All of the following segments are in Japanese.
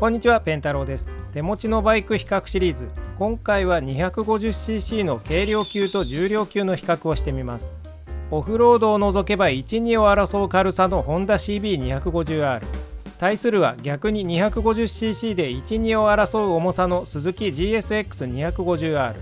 こんにちは、ペンタロウです。手持ちのバイク比較シリーズ。今回は 250cc の軽量級と重量級の比較をしてみます。オフロードを除けば 1,2 を争う軽さのホンダ CB250R。対するは逆に 250cc で 1,2 を争う重さのスズキ GSX250R。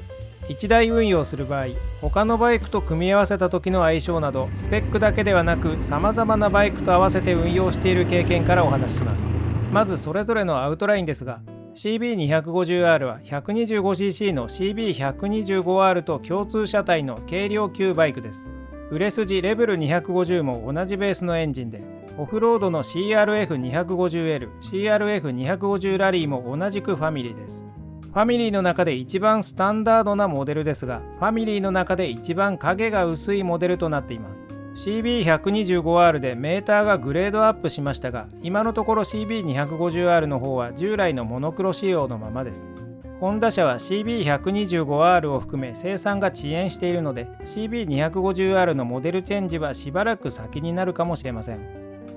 1台運用する場合、他のバイクと組み合わせた時の相性など、スペックだけではなく様々なバイクと合わせて運用している経験からお話しします。まずそれぞれのアウトラインですが、 CB250R は 125cc の CB125R と共通車体の軽量級バイクです。売れ筋レベル250も同じベースのエンジンで、オフロードの CRF250L、CRF250 ラリーも同じくファミリーです。ファミリーの中で一番スタンダードなモデルですが、ファミリーの中で一番影が薄いモデルとなっています。CB125R でメーターがグレードアップしましたが、今のところ CB250R の方は従来のモノクロ仕様のままです。ホンダ社は CB125R を含め生産が遅延しているので、 CB250R のモデルチェンジはしばらく先になるかもしれません。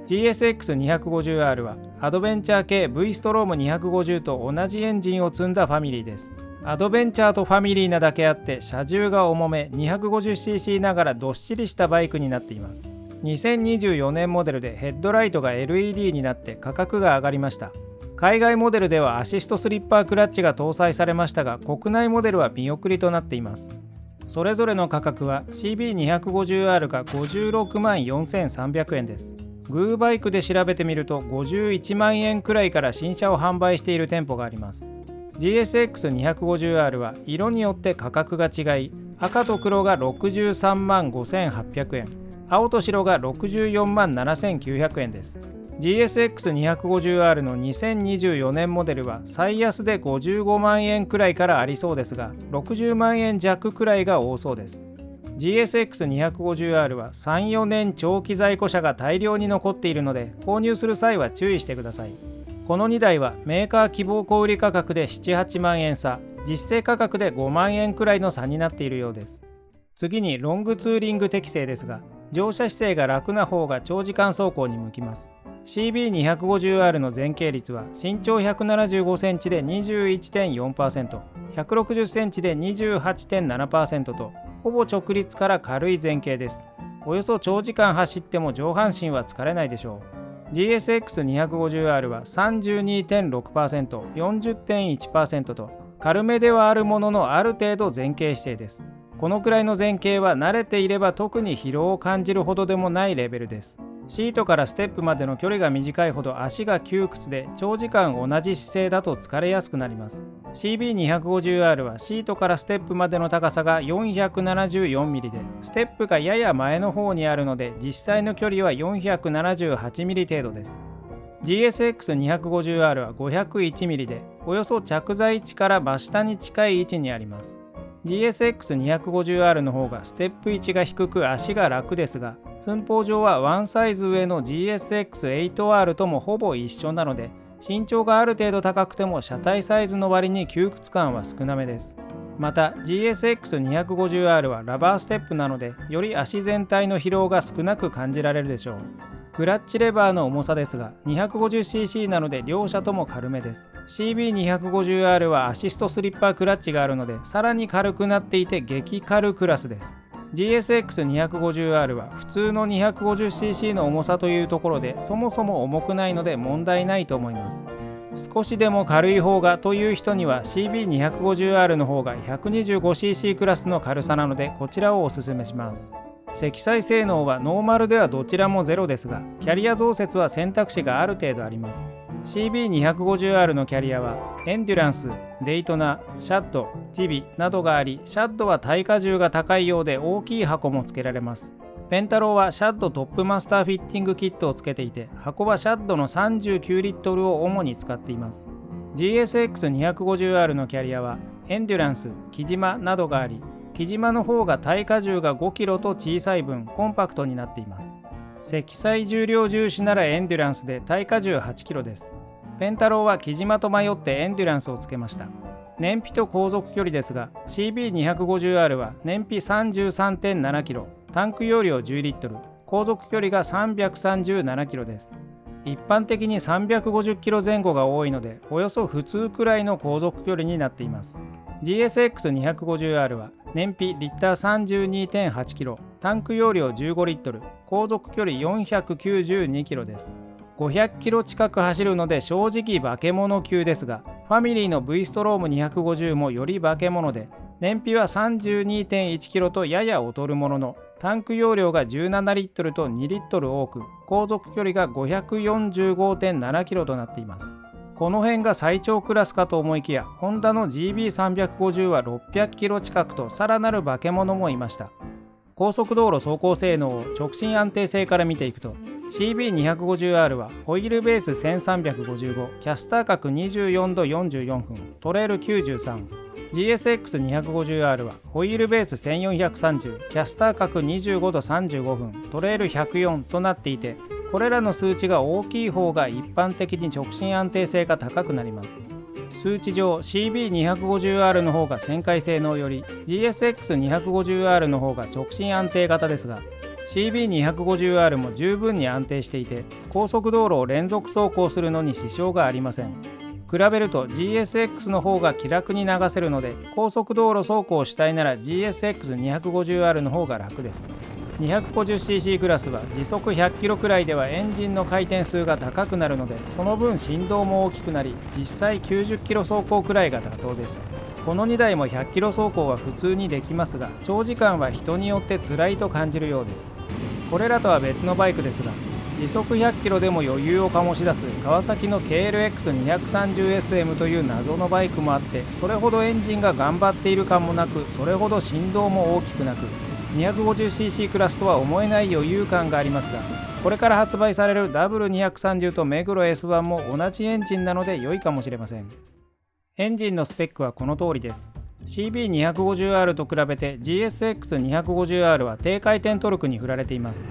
GSX250R はアドベンチャー系 V ストローム250と同じエンジンを積んだファミリーです。アドベンチャーとファミリーなだけあって車重が重め、 250cc ながらどっしりしたバイクになっています。2024年モデルでヘッドライトが LED になって価格が上がりました。海外モデルではアシストスリッパークラッチが搭載されましたが、国内モデルは見送りとなっています。それぞれの価格は CB250R が56万4300円です。グーバイクで調べてみると51万円くらいから新車を販売している店舗があります。GSX250R は色によって価格が違い、赤と黒が63万5800円、青と白が64万7900円です。GSX250R の2024年モデルは最安で55万円くらいからありそうですが、60万円弱くらいが多そうです。GSX250R は 3,4 年長期在庫車が大量に残っているので、購入する際は注意してください。この2台はメーカー希望小売価格で 7,8 万円差、実勢価格で5万円くらいの差になっているようです。次にロングツーリング適正ですが、乗車姿勢が楽な方が長時間走行に向きます。CB250R の前傾率は身長175センチで 21.4%、160センチで 28.7% とほぼ直立から軽い前傾です。およそ長時間走っても上半身は疲れないでしょう。GSX250R は 32.6%、40.1% と軽めではあるもののある程度前傾姿勢です。このくらいの前傾は慣れていれば特に疲労を感じるほどでもないレベルです。シートからステップまでの距離が短いほど足が窮屈で、長時間同じ姿勢だと疲れやすくなります。CB250R はシートからステップまでの高さが 474mm で、ステップがやや前の方にあるので実際の距離は 478mm 程度です。GSX250R は 501mm で、およそ着座位置から真下に近い位置にあります。GSX250R の方がステップ位置が低く足が楽ですが、寸法上はワンサイズ上の GSX8R ともほぼ一緒なので、身長がある程度高くても車体サイズの割に窮屈感は少なめです。また GSX250R はラバーステップなので、より足全体の疲労が少なく感じられるでしょう。クラッチレバーの重さですが 250cc なので両車とも軽めです。 CB250R はアシストスリッパークラッチがあるのでさらに軽くなっていて激軽クラスです。 GSX250R は普通の 250cc の重さというところでそもそも重くないので問題ないと思います。少しでも軽い方がという人には CB250R の方が 125cc クラスの軽さなので、こちらをおすすめします。積載性能はノーマルではどちらもゼロですが、キャリア増設は選択肢がある程度あります。CB250R のキャリアはエンデュランス、デイトナ、シャッド、ジビなどがあり、シャッドは耐荷重が高いようで大きい箱も付けられます。ペンタローはシャッドトップマスターフィッティングキットを付けていて、箱はシャッドの39リットルを主に使っています。GSX250R のキャリアはエンデュランス、木島などがあり、木島の方が耐荷重が 5kg と小さい分コンパクトになっています。積載重量重視ならエンデュランスで耐荷重 8kg です。ペンタローは木島と迷ってエンデュランスをつけました。燃費と航続距離ですが CB250R は燃費 33.7km、タンク容量10リットル、航続距離が337キロです。一般的に350キロ前後が多いので、およそ普通くらいの航続距離になっています。GSX250R は燃費リッター 32.8 キロ、タンク容量15リットル、航続距離492キロです。500キロ近く走るので正直化け物級ですが、ファミリーの V ストローム250もより化け物で、燃費は 32.1 キロとやや劣るものの、タンク容量が17リットルと2リットル多く、航続距離が 545.7 キロとなっています。この辺が最長クラスかと思いきや、ホンダの GB350 は600キロ近くとさらなる化け物もいました。高速道路走行性能を直進安定性から見ていくと、CB250R はホイールベース1355、キャスター角24度44分、トレール93。GSX250R はホイールベース1430、キャスター角25度35分、トレール104となっていて、これらの数値が大きい方が一般的に直進安定性が高くなります。数値上 CB250R の方が旋回性能より GSX250R の方が直進安定型ですが、CB250R も十分に安定していて、高速道路を連続走行するのに支障がありません。比べると GSX の方が気楽に流せるので、高速道路走行したいなら GSX250R の方が楽です。250cc クラスは時速100キロくらいではエンジンの回転数が高くなるので、その分振動も大きくなり、実際90キロ走行くらいが妥当です。この2台も100キロ走行は普通にできますが、長時間は人によって辛いと感じるようです。これらとは別のバイクですが、時速100キロでも余裕を醸し出す川崎の KLX230SM という謎のバイクもあって、それほどエンジンが頑張っている感もなく、それほど振動も大きくなく、250cc クラスとは思えない余裕感がありますが、これから発売される W230 と目黒 S1 も同じエンジンなので良いかもしれません。エンジンのスペックはこの通りです。CB250R と比べて GSX250R は低回転トルクに振られています。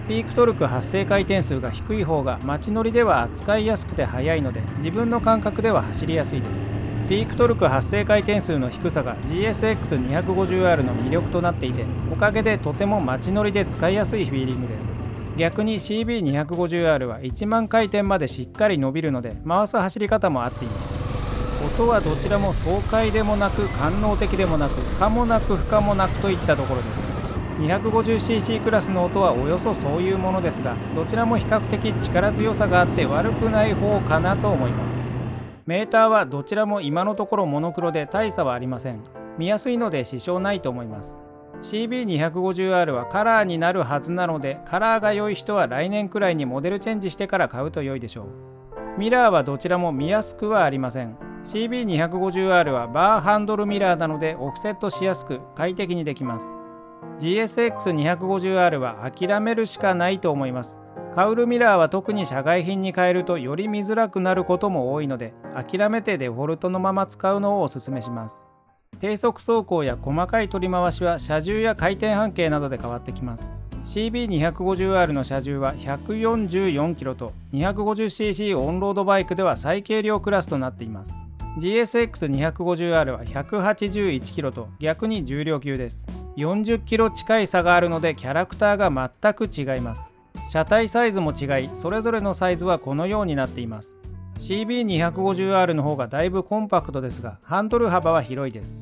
ピークトルク発生回転数が低い方が街乗りでは扱いやすくて速いので、自分の感覚では走りやすいです。ピークトルク発生回転数の低さが GSX250R の魅力となっていて、おかげでとても街乗りで使いやすいフィーリングです。逆に CB250R は1万回転までしっかり伸びるので、回す走り方も合っています。音はどちらも爽快でもなく官能的でもなく、可もなく不可もなくといったところです。250cc クラスの音はおよそそういうものですが、どちらも比較的力強さがあって悪くない方かなと思います。メーターはどちらも今のところモノクロで大差はありません。見やすいので支障ないと思います。CB250R はカラーになるはずなので、カラーが良い人は来年くらいにモデルチェンジしてから買うと良いでしょう。ミラーはどちらも見やすくはありません。CB250R はバーハンドルミラーなのでオフセットしやすく快適にできます。GSX250R は諦めるしかないと思います。カウルミラーは特に社外品に変えるとより見づらくなることも多いので、諦めてデフォルトのまま使うのをおすすめします。低速走行や細かい取り回しは車重や回転半径などで変わってきます。CB250R の車重は144キロと 250cc オンロードバイクでは最軽量クラスとなっています。GSX250R は181キロと逆に重量級です。40キロ近い差があるのでキャラクターが全く違います。車体サイズも違い、それぞれのサイズはこのようになっています。CB250R の方がだいぶコンパクトですが、ハンドル幅は広いです。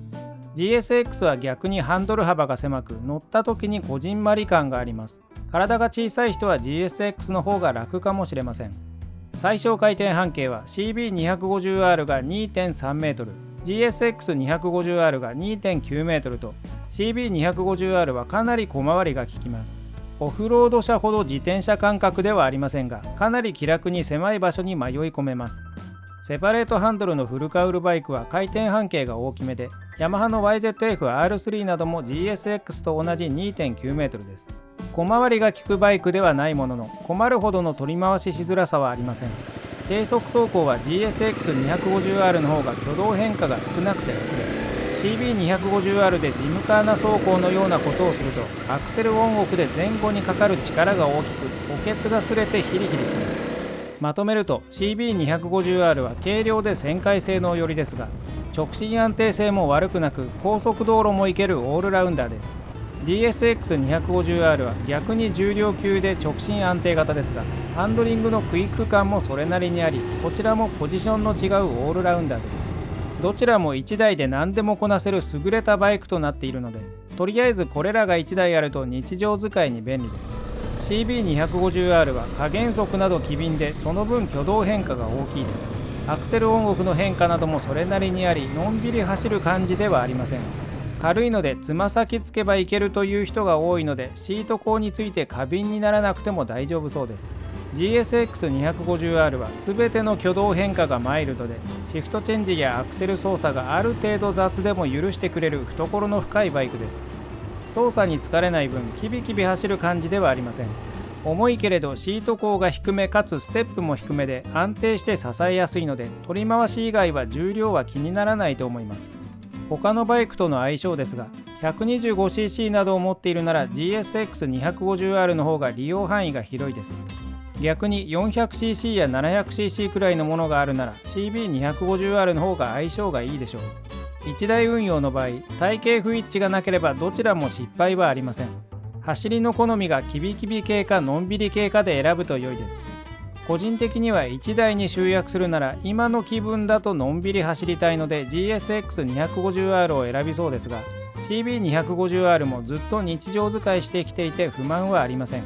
GSX は逆にハンドル幅が狭く、乗った時にこじんまり感があります。体が小さい人は GSX の方が楽かもしれません。最小回転半径は CB250R が 2.3 メートル、GSX250R が 2.9 メートルと、CB250R はかなり小回りが利きます。オフロード車ほど自転車感覚ではありませんが、かなり気楽に狭い場所に迷い込めます。セパレートハンドルのフルカウルバイクは回転半径が大きめで、ヤマハの YZF-R3 なども GSX と同じ 2.9 メートルです。小回りが利くバイクではないものの、困るほどの取り回ししづらさはありません。低速走行は GSX250R の方が挙動変化が少なくて楽です。CB250R でディムカーナ走行のようなことをすると、アクセルオンオフで前後にかかる力が大きく、補欠が擦れてヒリヒリします。まとめると CB250R は軽量で旋回性能寄りですが、直進安定性も悪くなく高速道路も行けるオールラウンダーです。GSX250R は逆に重量級で直進安定型ですが、ハンドリングのクイック感もそれなりにあり、こちらもポジションの違うオールラウンダーです。どちらも1台で何でもこなせる優れたバイクとなっているので、とりあえずこれらが1台あると日常使いに便利です。CB250R は加減速など機敏で、その分挙動変化が大きいです。アクセル音楽の変化などもそれなりにあり、のんびり走る感じではありません。軽いのでつま先つけばいけるという人が多いので、シート高について過敏にならなくても大丈夫そうです。GSX250R は全ての挙動変化がマイルドで、シフトチェンジやアクセル操作がある程度雑でも許してくれる懐の深いバイクです。操作に疲れない分キビキビ走る感じではありません。重いけれどシート高が低めかつステップも低めで安定して支えやすいので、取り回し以外は重量は気にならないと思います。他のバイクとの相性ですが、125cc などを持っているなら GSX250R の方が利用範囲が広いです。逆に 400cc や 700cc くらいのものがあるなら CB250R の方が相性がいいでしょう。1台運用の場合、体型不一致がなければどちらも失敗はありません。走りの好みがキビキビ系かのんびり系かで選ぶと良いです。個人的には1台に集約するなら今の気分だとのんびり走りたいので GSX250R を選びそうですが、 CB250R もずっと日常使いしてきていて不満はありません。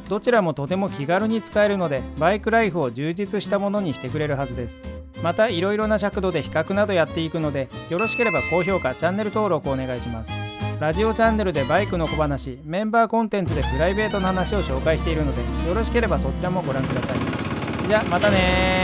どちらもとても気軽に使えるので、バイクライフを充実したものにしてくれるはずです。またいろいろな尺度で比較などやっていくので、よろしければ高評価、チャンネル登録お願いします。ラジオチャンネルでバイクの小話、メンバーコンテンツでプライベートの話を紹介しているので、よろしければそちらもご覧ください。じゃあまたねー。